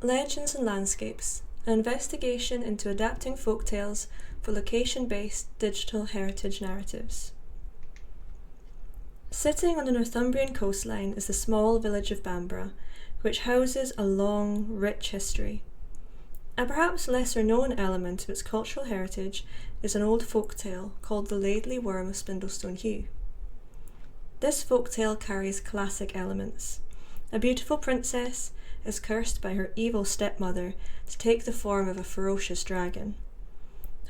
Legends and Landscapes, an investigation into adapting folktales for location-based digital heritage narratives. Sitting on the Northumbrian coastline is the small village of Bamborough, which houses a long, rich history. A perhaps lesser-known element of its cultural heritage is an old folktale called the Laidley worm of Spindlestone Heugh. This folktale carries classic elements. A beautiful princess is cursed by her evil stepmother to take the form of a ferocious dragon.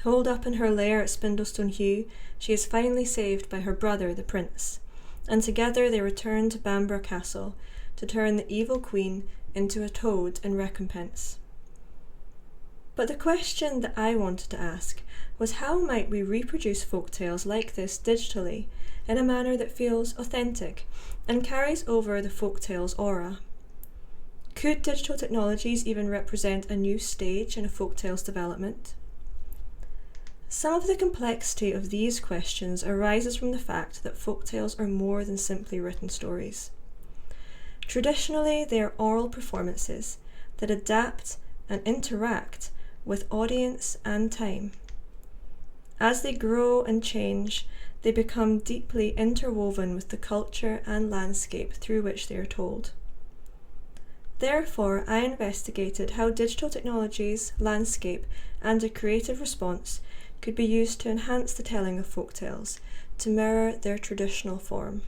Holed up in her lair at Spindlestone Heugh, she is finally saved by her brother, the prince, and together they return to Bamborough Castle to turn the evil queen into a toad in recompense. But the question that I wanted to ask was, how might we reproduce folktales like this digitally in a manner that feels authentic and carries over the folktale's aura? Could digital technologies even represent a new stage in a folktale's development? Some of the complexity of these questions arises from the fact that folktales are more than simply written stories. Traditionally, they are oral performances that adapt and interact with audience and time. As they grow and change, they become deeply interwoven with the culture and landscape through which they are told. Therefore, I investigated how digital technologies, landscape, and a creative response could be used to enhance the telling of folktales, to mirror their traditional form.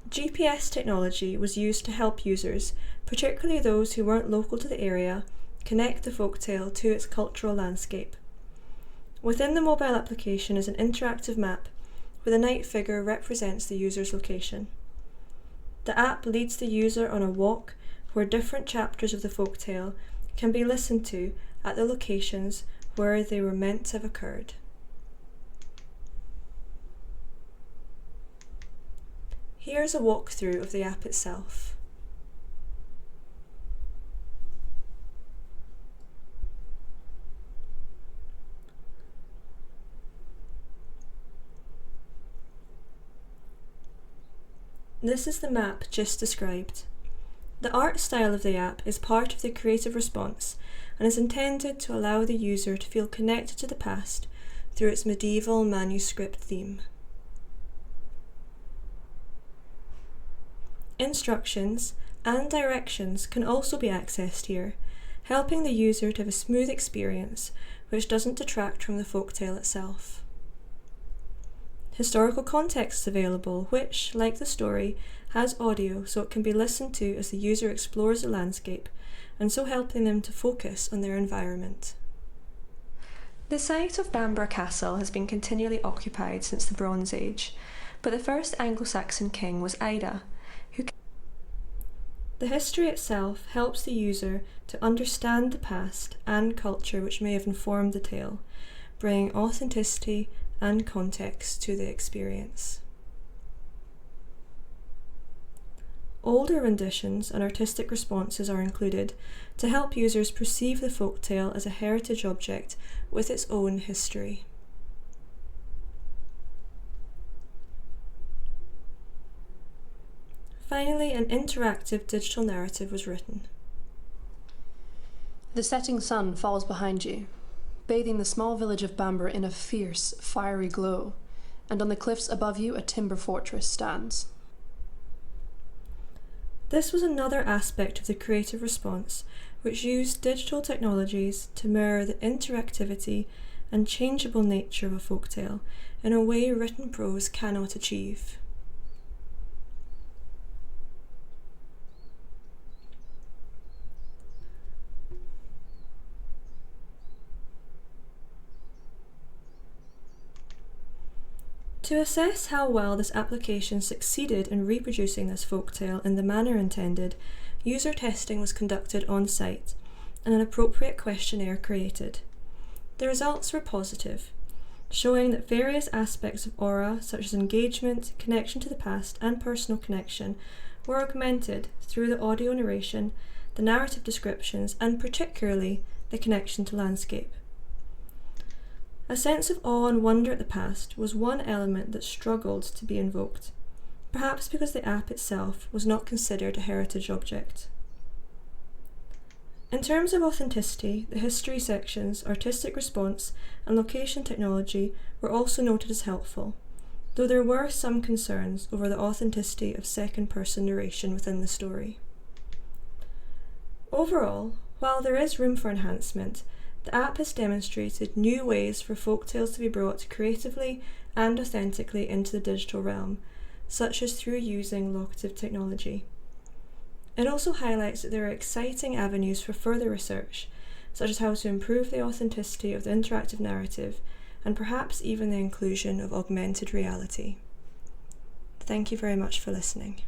GPS technology was used to help users, particularly those who weren't local to the area, connect the folktale to its cultural landscape. Within the mobile application is an interactive map where the night figure represents the user's location. The app leads the user on a walk where different chapters of the folktale can be listened to at the locations where they were meant to have occurred. Here's a walkthrough of the app itself. This is the map just described. The art style of the app is part of the creative response and is intended to allow the user to feel connected to the past through its medieval manuscript theme. Instructions and directions can also be accessed here, helping the user to have a smooth experience which doesn't detract from the folktale itself. Historical context is available, which, like the story, has audio so it can be listened to as the user explores the landscape, and so helping them to focus on their environment. The site of Bamborough Castle has been continually occupied since the Bronze Age, but the first Anglo-Saxon king was Ida, who. The history itself helps the user to understand the past and culture which may have informed the tale, bringing authenticity and context to the experience. Older renditions and artistic responses are included to help users perceive the folktale as a heritage object with its own history. Finally, an interactive digital narrative was written. The setting sun falls behind you, bathing the small village of Bamborough in a fierce, fiery glow, and on the cliffs above you a timber fortress stands. This was another aspect of the creative response, which used digital technologies to mirror the interactivity and changeable nature of a folktale in a way written prose cannot achieve. To assess how well this application succeeded in reproducing this folktale in the manner intended, user testing was conducted on-site and an appropriate questionnaire created. The results were positive, showing that various aspects of aura, such as engagement, connection to the past, and personal connection, were augmented through the audio narration, the narrative descriptions, and particularly the connection to landscape. A sense of awe and wonder at the past was one element that struggled to be invoked, perhaps because the app itself was not considered a heritage object. In terms of authenticity, the history sections, artistic response, and location technology were also noted as helpful, though there were some concerns over the authenticity of second-person narration within the story. Overall, while there is room for enhancement, the app has demonstrated new ways for folktales to be brought creatively and authentically into the digital realm, such as through using locative technology. It also highlights that there are exciting avenues for further research, such as how to improve the authenticity of the interactive narrative, and perhaps even the inclusion of augmented reality. Thank you very much for listening.